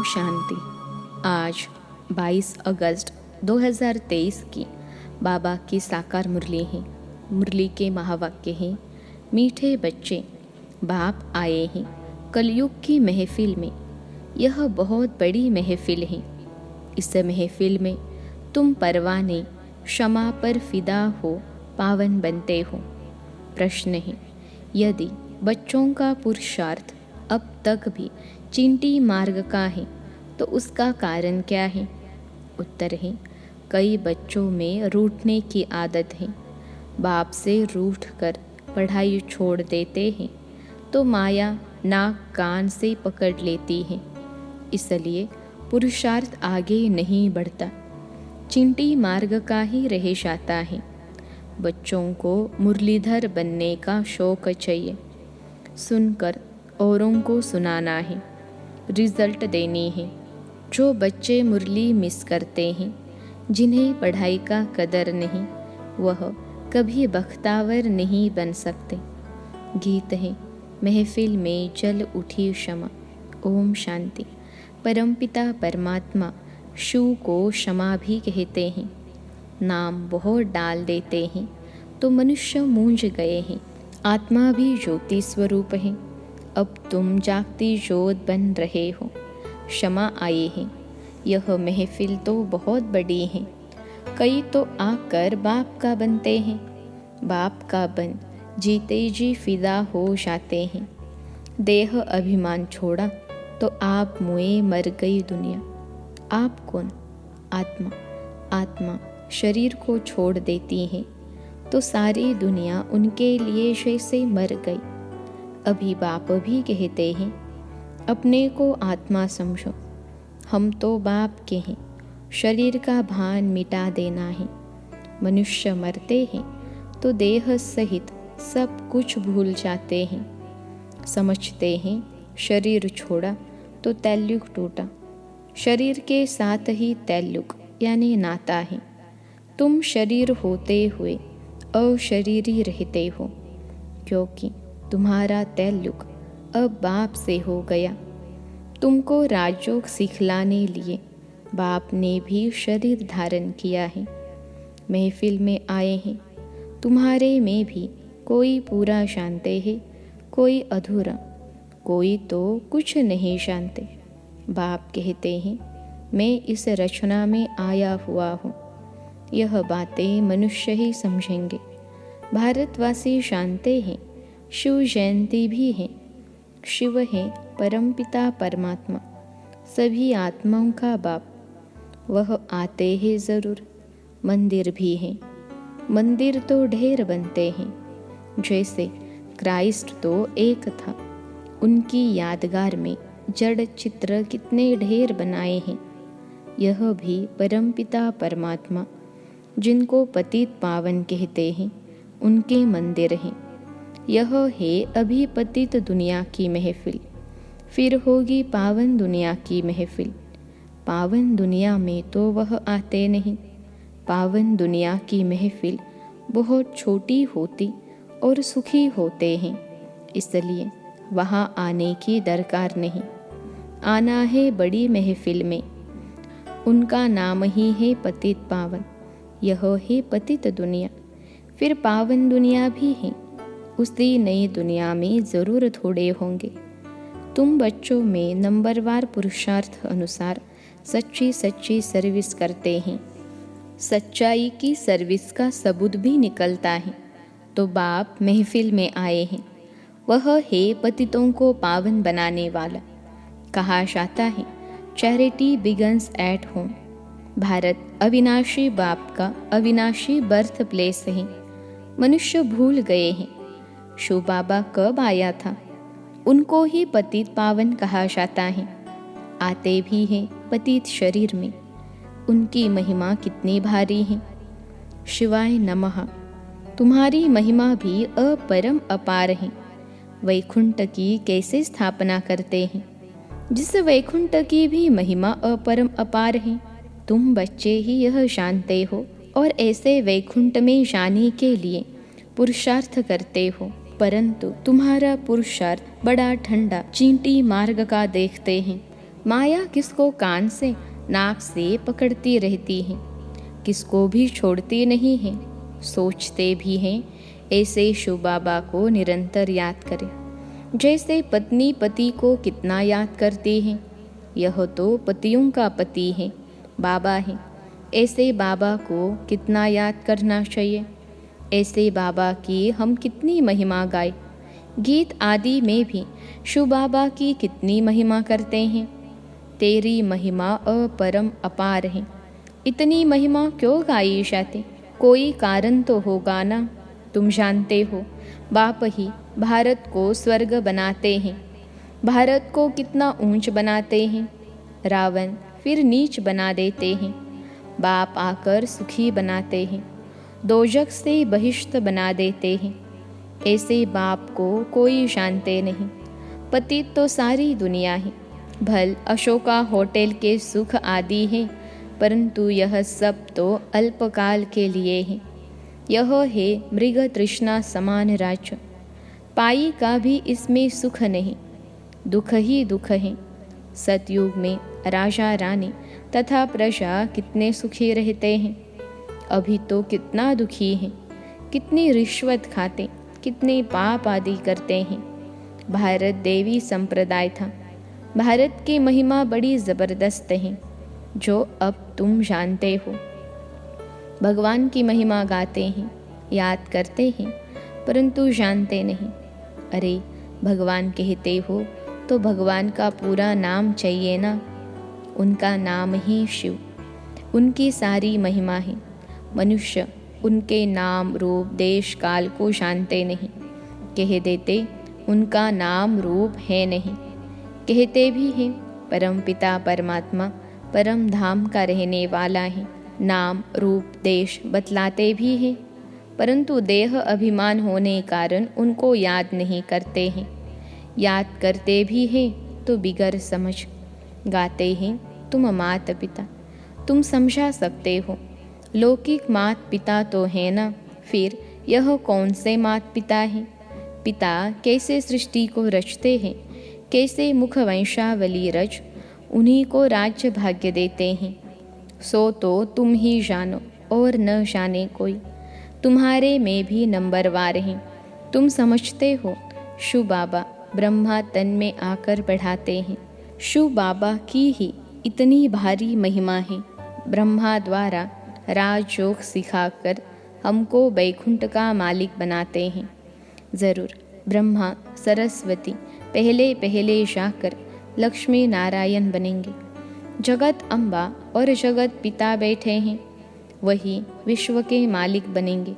शांति। आज 22 अगस्त 2023 की बाबा की साकार मुरली है। मुरली के महावाक्य हैं, मीठे बच्चे बाप आए हैं कलयुग की महफिल में। यह बहुत बड़ी महफिल है। इस महफिल में तुम परवाने क्षमा पर फिदा हो, पावन बनते हो। प्रश्न है, यदि बच्चों का पुरुषार्थ अब तक भी चींटी मार्ग का है तो उसका कारण क्या है? उत्तर है, कई बच्चों में रूठने की आदत है। बाप से रूठ कर पढ़ाई छोड़ देते हैं तो माया नाक कान से पकड़ लेती है, इसलिए पुरुषार्थ आगे नहीं बढ़ता, चींटी मार्ग का ही रह जाता है। बच्चों को मुरलीधर बनने का शौक चाहिए, सुनकर औरों को सुनाना है, रिजल्ट देनी है। जो बच्चे मुरली मिस करते हैं, जिन्हें पढ़ाई का कदर नहीं, वह कभी बख्तावर नहीं बन सकते। गीत है, महफिल में जल उठी क्षमा। ओम शांति। परमपिता परमात्मा शिव को क्षमा भी कहते हैं। नाम बहुत डाल देते हैं तो मनुष्य मूंझ गए हैं। आत्मा भी ज्योति स्वरूप है। अब तुम जागती ज्योत बन रहे हो। क्षमा आए हैं। यह महफिल तो बहुत बड़ी है। कई तो आकर बाप का बनते हैं। बाप का बन जीते जी फिदा हो जाते हैं। देह अभिमान छोड़ा तो आप मुए मर गई दुनिया। आप कौन? आत्मा। आत्मा शरीर को छोड़ देती है तो सारी दुनिया उनके लिए जैसे मर गई। अभी बाप भी कहते हैं, अपने को आत्मा समझो, हम तो बाप के हैं, शरीर का भान मिटा देना है। मनुष्य मरते हैं तो देह सहित सब कुछ भूल जाते हैं। समझते हैं शरीर छोड़ा तो तैल्युक टूटा। शरीर के साथ ही तैल्युक यानी नाता है। तुम शरीर होते हुए अशरीरी रहते हो, क्योंकि तुम्हारा तैल्युक अब बाप से हो गया। तुमको राजयोग सिखलाने लिए बाप ने भी शरीर धारण किया है। महफिल में आए हैं। तुम्हारे में भी कोई पूरा जानते है, कोई अधूरा, कोई तो कुछ नहीं जानते। बाप कहते हैं, मैं इस रचना में आया हुआ हूँ। यह बातें मनुष्य ही समझेंगे। भारतवासी जानते हैं, शिव जयंती भी है। शिव है परमपिता परमात्मा, सभी आत्माओं का बाप। वह आते हैं ज़रूर। मंदिर भी हैं। मंदिर तो ढेर बनते हैं। जैसे क्राइस्ट तो एक था, उनकी यादगार में जड़ चित्र कितने ढेर बनाए हैं। यह भी परमपिता परमात्मा, जिनको पतित पावन कहते हैं, उनके मंदिर हैं। यह है अभी पतित दुनिया की महफिल, फिर होगी पावन दुनिया की महफिल। पावन दुनिया में तो वह आते नहीं। पावन दुनिया की महफिल बहुत छोटी होती और सुखी होते हैं, इसलिए वहाँ आने की दरकार नहीं। आना है बड़ी महफिल में। उनका नाम ही है पतित पावन। यह है पतित दुनिया। फिर पावन दुनिया भी है। उसी नई दुनिया में ज़रूर थोड़े होंगे। तुम बच्चों में नंबरवार पुरुषार्थ अनुसार सच्ची सच्ची सर्विस करते हैं। सच्चाई की सर्विस का सबूत भी निकलता है। तो बाप महफिल में आए हैं। वह है पतितों को पावन बनाने वाला। कहा जाता है, charity begins at home. Bharat अविनाशी बाप का अविनाशी बर्थ प्लेस है। मनुष्य भूल गए हैं शिव बाबा कब आया था। उनको ही पतित पावन कहा जाता है। आते भी हैं पतित शरीर में। उनकी महिमा कितनी भारी है। शिवाय नमः। तुम्हारी महिमा भी अपरम अपार है। वैकुंठ की कैसे स्थापना करते हैं, जिस वैकुंठ की भी महिमा अपरम अपार है। तुम बच्चे ही यह जानते हो और ऐसे वैकुंठ में जाने के लिए पुरुषार्थ करते हो, परंतु तुम्हारा पुरुषार्थ बड़ा ठंडा चींटी मार्ग का देखते हैं। माया किसको कान से नाक से पकड़ती रहती है, किसको भी छोड़ती नहीं है। सोचते भी हैं ऐसे शिव बाबा को निरंतर याद करें, जैसे पत्नी पति को कितना याद करती है। यह तो पतियों का पति है, बाबा है। ऐसे बाबा को कितना याद करना चाहिए। ऐसे बाबा की हम कितनी महिमा गाए। गीत आदि में भी शिव बाबा की कितनी महिमा करते हैं। तेरी महिमा अपरम अपार है। इतनी महिमा क्यों गाई जाती? कोई कारण तो होगा ना। तुम जानते हो, बाप ही भारत को स्वर्ग बनाते हैं। भारत को कितना ऊंच बनाते हैं। रावण फिर नीच बना देते हैं। बाप आकर सुखी बनाते हैं, दोजख से बहिष्ठ बना देते हैं। ऐसे बाप को कोई जानते नहीं। पति तो सारी दुनिया है। भल अशोका होटल के सुख आदि हैं, परंतु यह सब तो अल्पकाल के लिए है। यह है मृग तृष्णा समान राज्य। पाई का भी इसमें सुख नहीं, दुख ही दुख है। सतयुग में राजा रानी तथा प्रजा कितने सुखी रहते हैं। अभी तो कितना दुखी है। कितनी रिश्वत खाते, कितने पाप आदि करते हैं। भारत देवी संप्रदाय था। भारत की महिमा बड़ी ज़बरदस्त है, जो अब तुम जानते हो। भगवान की महिमा गाते हैं, याद करते हैं, परंतु जानते नहीं। अरे भगवान कहते हो तो भगवान का पूरा नाम चाहिए ना। उनका नाम ही शिव, उनकी सारी महिमा है। मनुष्य उनके नाम रूप देश काल को जानते नहीं। कह देते उनका नाम रूप है नहीं। कहते भी हैं परम पिता परमात्मा परम धाम का रहने वाला है। नाम रूप देश बतलाते भी हैं, परंतु देह अभिमान होने कारण उनको याद नहीं करते हैं। याद करते भी हैं तो बिगर समझ गाते हैं तुम मात पिता। तुम समझा सकते हो, लौकिक मात पिता तो है ना। फिर यह कौन से मात पिता हैं? पिता कैसे सृष्टि को रचते हैं, कैसे मुख वंशावली रच उन्हीं को राज्य भाग्य देते हैं। सो तो तुम ही जानो और न जाने कोई। तुम्हारे में भी नंबरवार हैं। तुम समझते हो शिव बाबा ब्रह्मा तन में आकर बढ़ाते हैं। शिव बाबा की ही इतनी भारी महिमा है। ब्रह्मा द्वारा राजयोग सिखाकर हमको बैकुंठ का मालिक बनाते हैं। ज़रूर ब्रह्मा सरस्वती पहले पहले जाकर लक्ष्मी नारायण बनेंगे। जगत अम्बा और जगत पिता बैठे हैं, वही विश्व के मालिक बनेंगे।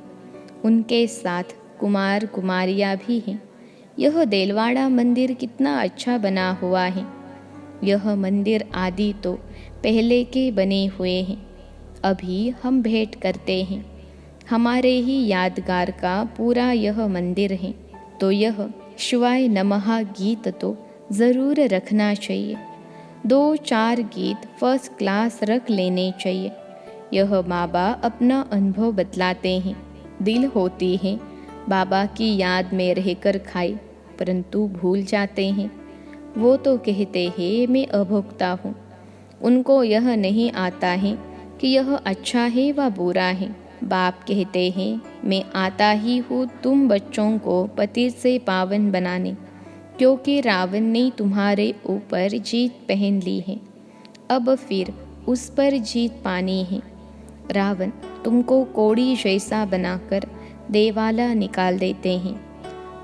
उनके साथ कुमार कुमारियाँ भी हैं। यह देलवाड़ा मंदिर कितना अच्छा बना हुआ है। यह मंदिर आदि तो पहले के बने हुए हैं। अभी हम भेंट करते हैं। हमारे ही यादगार का पूरा यह मंदिर है। तो यह शिवाय नमः गीत तो ज़रूर रखना चाहिए। 2-4 गीत फर्स्ट क्लास रख लेने चाहिए। यह बाबा अपना अनुभव बतलाते हैं। दिल होती है बाबा की याद में रहकर खाए, परंतु भूल जाते हैं। वो तो कहते हैं मैं अभोक्ता हूँ। उनको यह नहीं आता है कि यह अच्छा है व बुरा है। बाप कहते हैं मैं आता ही हूँ तुम बच्चों को पति से पावन बनाने, क्योंकि रावण ने तुम्हारे ऊपर जीत पहन ली है। अब फिर उस पर जीत पानी है। रावण तुमको कोड़ी जैसा बनाकर देवाला निकाल देते हैं।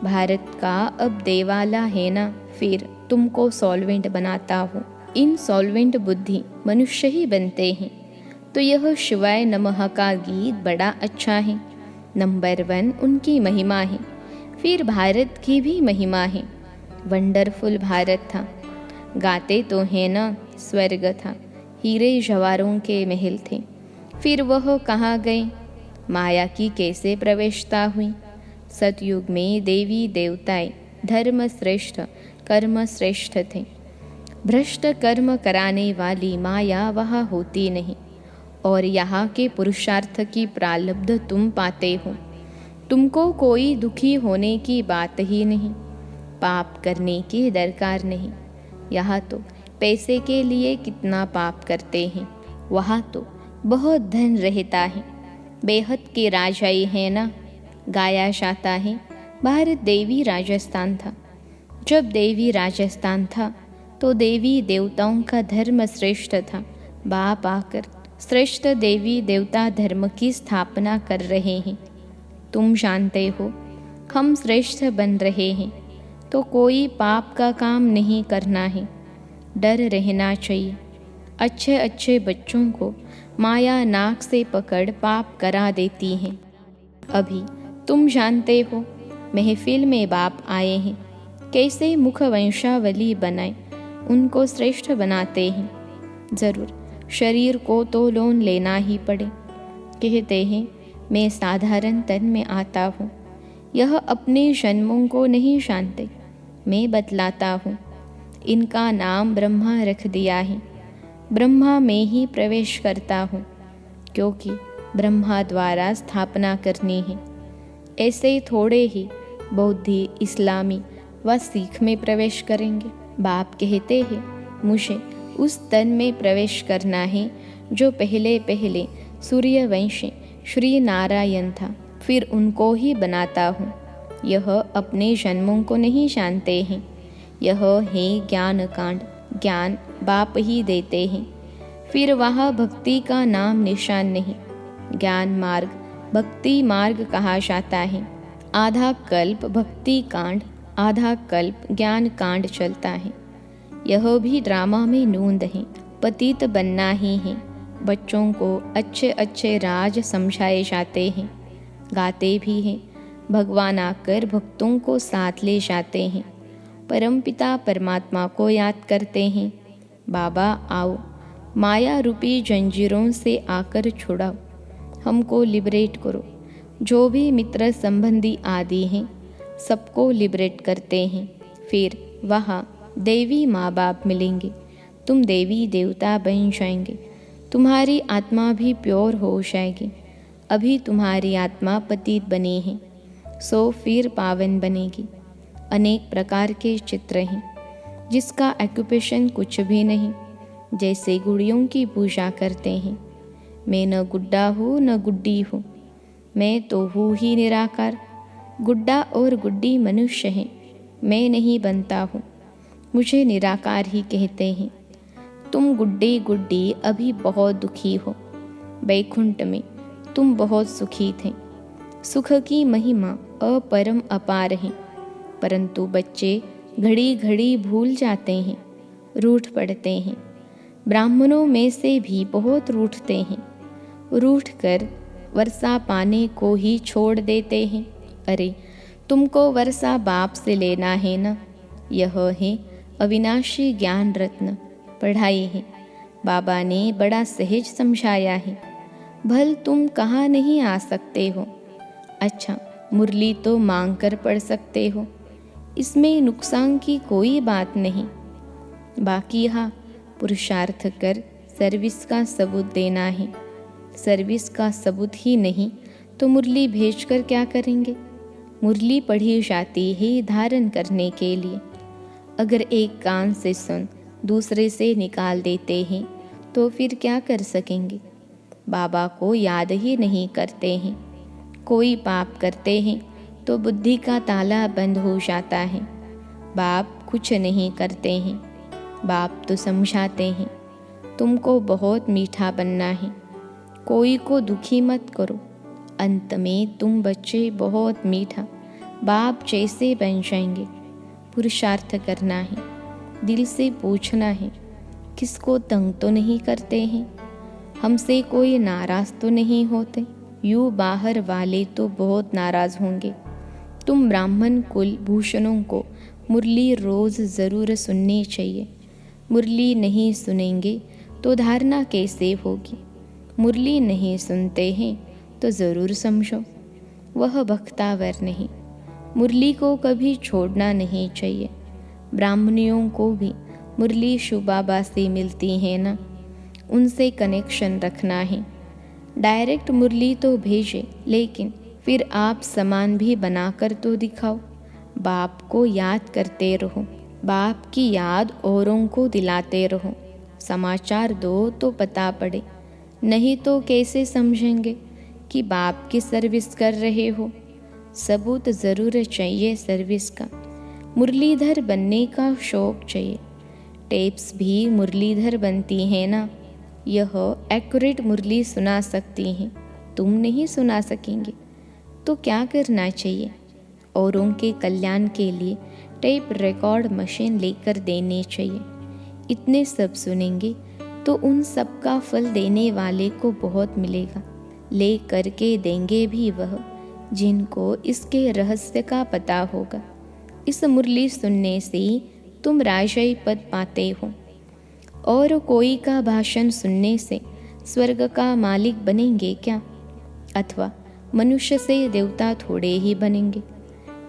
भारत का अब देवाला है ना, फिर तुमको सॉल्वेंट बनाता हूँ। इन सॉल्वेंट बुद्धि मनुष्य ही बनते हैं। तो यह शिवाय नमः का गीत बड़ा अच्छा है। नंबर 1 उनकी महिमा है। फिर भारत की भी महिमा है। वंडरफुल भारत था। गाते तो है ना, स्वर्ग था। हीरे जवाहरों के महल थे। फिर वह कहाँ गए? माया की कैसे प्रवेशता हुई? सतयुग में देवी देवताएं धर्म श्रेष्ठ कर्म श्रेष्ठ थे। भ्रष्ट कर्म कराने वाली माया वहाँ होती नहीं। और यहाँ के पुरुषार्थ की प्रारब्ध तुम पाते हो। तुमको कोई दुखी होने की बात ही नहीं, पाप करने की दरकार नहीं। यहाँ तो पैसे के लिए कितना पाप करते हैं। वहाँ तो बहुत धन रहता है, बेहद के राजाई है ना। गाया जाता है भारत देवी राजस्थान था। जब देवी राजस्थान था तो देवी देवताओं का धर्म श्रेष्ठ था। बाप आकर श्रेष्ठ देवी देवता धर्म की स्थापना कर रहे हैं। तुम जानते हो हम श्रेष्ठ बन रहे हैं तो कोई पाप का काम नहीं करना है, डर रहना चाहिए। अच्छे अच्छे बच्चों को माया नाक से पकड़ पाप करा देती है। अभी तुम जानते हो महफिल में बाप आए हैं, कैसे मुख वंशावली बनाए उनको श्रेष्ठ बनाते हैं। जरूर शरीर को तो लोन लेना ही पड़े। कहते हैं मैं साधारण तन में आता हूँ, यह अपने जन्मों को नहीं जानते, मैं बतलाता हूँ। इनका नाम ब्रह्मा रख दिया है, ब्रह्मा में ही प्रवेश करता हूँ, क्योंकि ब्रह्मा द्वारा स्थापना करनी है। ऐसे थोड़े ही बौद्धी, इस्लामी व सिख में प्रवेश करेंगे। बाप कहते हैं मुझे उस तन में प्रवेश करना है जो पहले पहले सूर्यवंशी श्री नारायण था, फिर उनको ही बनाता हूँ। यह अपने जन्मों को नहीं जानते हैं। यह है ज्ञान कांड, ज्ञान बाप ही देते हैं। फिर वहाँ भक्ति का नाम निशान नहीं। ज्ञान मार्ग भक्ति मार्ग कहा जाता है। आधा कल्प भक्ति कांड, आधा कल्प ज्ञान कांड चलता है। यह भी ड्रामा में नूंद है, पतित बनना ही है। बच्चों को अच्छे अच्छे राज समझाए जाते हैं, गाते भी हैं। भगवान आकर भक्तों को साथ ले जाते हैं, परमपिता परमात्मा को याद करते हैं। बाबा आओ, माया रूपी जंजीरों से आकर छुड़ाओ, हमको लिबरेट करो। जो भी मित्र संबंधी आदि हैं सबको लिबरेट करते हैं। फिर वहाँ देवी माँ बाप मिलेंगे, तुम देवी देवता बन जाएंगे, तुम्हारी आत्मा भी प्योर हो जाएगी। अभी तुम्हारी आत्मा पतित बनी है, सो फिर पावन बनेगी। अनेक प्रकार के चित्र हैं जिसका ऑक्यूपेशन कुछ भी नहीं, जैसे गुड़ियों की पूजा करते हैं। मैं न गुड्डा हूँ न गुड्डी हूँ, मैं तो हूँ ही निराकार। गुड्डा और गुड्डी मनुष्य हैं, मैं नहीं बनता हूँ, मुझे निराकार ही कहते हैं। तुम गुड्डी गुड्डी अभी बहुत दुखी हो, बैकुंठ में तुम बहुत सुखी थे। सुख की महिमा अपरम अपार है, परंतु बच्चे घड़ी घड़ी भूल जाते हैं, रूठ पड़ते हैं। ब्राह्मणों में से भी बहुत रूठते हैं, रूठ कर वर्षा पाने को ही छोड़ देते हैं। अरे तुमको वर्षा बाप से लेना है ना। यह है अविनाशी ज्ञान रत्न, पढ़ाई है। बाबा ने बड़ा सहज समझाया है। भल तुम कहाँ नहीं आ सकते हो। अच्छा, मुरली तो मांग कर पढ़ सकते हो, इसमें नुकसान की कोई बात नहीं। बाकी हाँ, पुरुषार्थ कर सर्विस का सबूत देना है। सर्विस का सबूत ही नहीं तो मुरली भेजकर क्या करेंगे। मुरली पढ़ी जाती है धारण करने के लिए। अगर एक कान से सुन दूसरे से निकाल देते हैं तो फिर क्या कर सकेंगे। बाबा को याद ही नहीं करते हैं। कोई पाप करते हैं तो बुद्धि का ताला बंद हो जाता है। बाप कुछ नहीं करते हैं, बाप तो समझाते हैं। तुमको बहुत मीठा बनना है, कोई को दुखी मत करो। अंत में तुम बच्चे बहुत मीठा बाप जैसे बन जाएंगे। पुरुषार्थ करना है, दिल से पूछना है, किसको तंग तो नहीं करते हैं, हमसे कोई नाराज तो नहीं होते। यूँ बाहर वाले तो बहुत नाराज होंगे। तुम ब्राह्मण कुल भूषणों को मुरली रोज़ ज़रूर सुननी चाहिए। मुरली नहीं सुनेंगे तो धारणा कैसे होगी। मुरली नहीं सुनते हैं तो ज़रूर समझो वह भक्तावर नहीं। मुरली को कभी छोड़ना नहीं चाहिए। ब्राह्मणियों को भी मुरली शिव बाबा से मिलती है ना, उनसे कनेक्शन रखना है। डायरेक्ट मुरली तो भेजे, लेकिन फिर आप सामान भी बनाकर तो दिखाओ। बाप को याद करते रहो, बाप की याद औरों को दिलाते रहो। समाचार दो तो पता पड़े, नहीं तो कैसे समझेंगे कि बाप की सर्विस कर रहे हो। सबूत ज़रूर चाहिए सर्विस का। मुरलीधर बनने का शौक चाहिए। टेप्स भी मुरलीधर बनती हैं ना। यह एक्यूरेट मुरली सुना सकती हैं, तुम नहीं सुना सकेंगे। तो क्या करना चाहिए? औरों के कल्याण के लिए टेप रिकॉर्ड मशीन लेकर देनी चाहिए। इतने सब सुनेंगे तो उन सब का फल देने वाले को बहुत मिलेगा। ले करके देंगे भी वह जिनको इसके रहस्य का पता होगा। इस मुरली सुनने से तुम राजय पद पाते हो। और कोई का भाषण सुनने से स्वर्ग का मालिक बनेंगे क्या? अथवा मनुष्य से देवता थोड़े ही बनेंगे।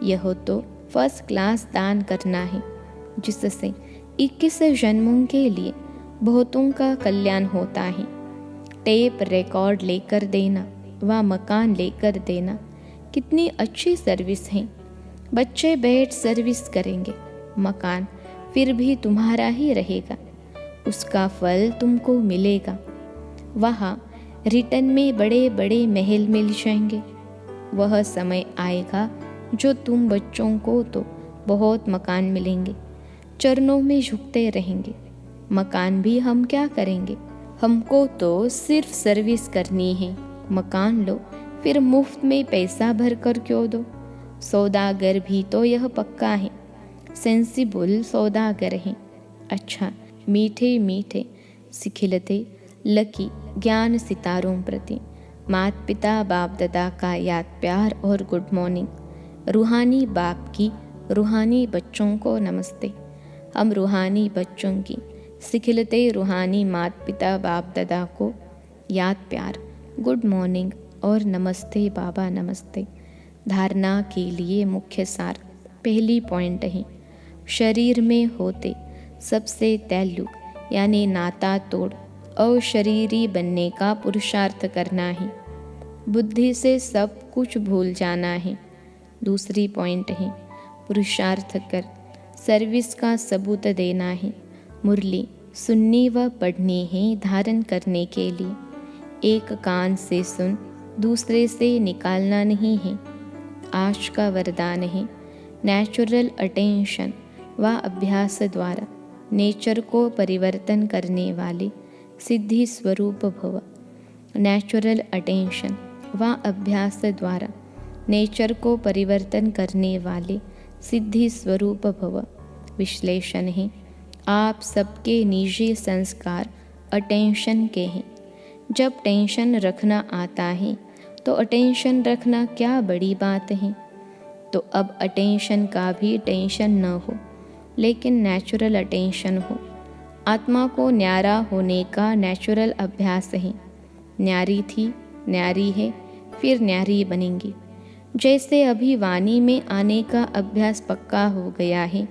यह तो फर्स्ट क्लास दान करना है, जिससे 21 जन्मों के लिए बहुतों का कल्याण होता है। टेप रिकॉर्ड लेकर देना व मकान लेकर देना कितनी अच्छी सर्विस है। बच्चे बैठ सर्विस करेंगे, मकान फिर भी तुम्हारा ही रहेगा, उसका फल तुमको मिलेगा। वहाँ रिटर्न में बड़े बड़े महल मिल जाएंगे। वह समय आएगा जो तुम बच्चों को तो बहुत मकान मिलेंगे, चरणों में झुकते रहेंगे। मकान भी हम क्या करेंगे? हमको तो सिर्फ सर्विस करनी है। मकान लो फिर मुफ्त में पैसा भर कर क्यों दो? सौदागर भी तो यह पक्का है, सेंसिबल सौदागर हैं। अच्छा, मीठे मीठे सिखिलते लकी ज्ञान सितारों प्रति माता पिता बाप दादा का याद प्यार और गुड मॉर्निंग। रूहानी बाप की रूहानी बच्चों को नमस्ते। हम रूहानी बच्चों की सिखिलते रूहानी माता पिता बाप दादा को याद प्यार, गुड मॉर्निंग और नमस्ते बाबा नमस्ते। धारणा के लिए मुख्य सार पहली पॉइंट है, शरीर में होते सबसे ताल्लुक यानी नाता तोड़ अशरीरी बनने का पुरुषार्थ करना है। बुद्धि से सब कुछ भूल जाना है। दूसरी पॉइंट है, पुरुषार्थ कर सर्विस का सबूत देना है। मुरली सुननी व पढ़नी है धारण करने के लिए। एक कान से सुन दूसरे से निकालना नहीं है। आज का वरदान है, नेचुरल अटेंशन व अभ्यास द्वारा नेचर को परिवर्तन करने वाले सिद्धि स्वरूप भव। नेचुरल अटेंशन व अभ्यास द्वारा नेचर को परिवर्तन करने वाले सिद्धि स्वरूप भव। विश्लेषण है, आप सबके निजी संस्कार अटेंशन के हैं। जब टेंशन रखना आता है तो अटेंशन रखना क्या बड़ी बात है। तो अब अटेंशन का भी टेंशन न हो, लेकिन नेचुरल अटेंशन हो। आत्मा को न्यारा होने का नेचुरल अभ्यास है। न्यारी थी, न्यारी है, फिर न्यारी बनेंगी। जैसे अभी वाणी में आने का अभ्यास पक्का हो गया है,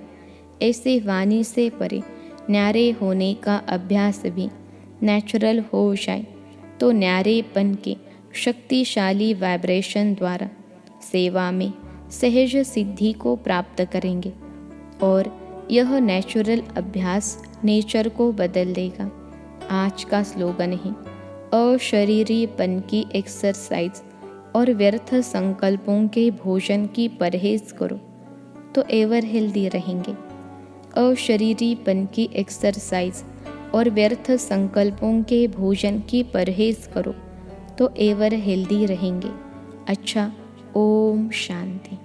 ऐसे वाणी से परे न्यारे होने का अभ्यास भी नेचुरल हो जाए तो न्यारेपन के शक्तिशाली वाइब्रेशन द्वारा सेवा में सहज सिद्धि को प्राप्त करेंगे और यह नेचुरल अभ्यास नेचर को बदल देगा। आज का स्लोगन है, अशरीरीपन की एक्सरसाइज और व्यर्थ संकल्पों के भोजन की परहेज करो तो एवर हेल्दी रहेंगे। अशरीरीपन की एक्सरसाइज और व्यर्थ संकल्पों के भोजन की परहेज करो तो एवर हेल्दी रहेंगे। अच्छा, ओम शांति।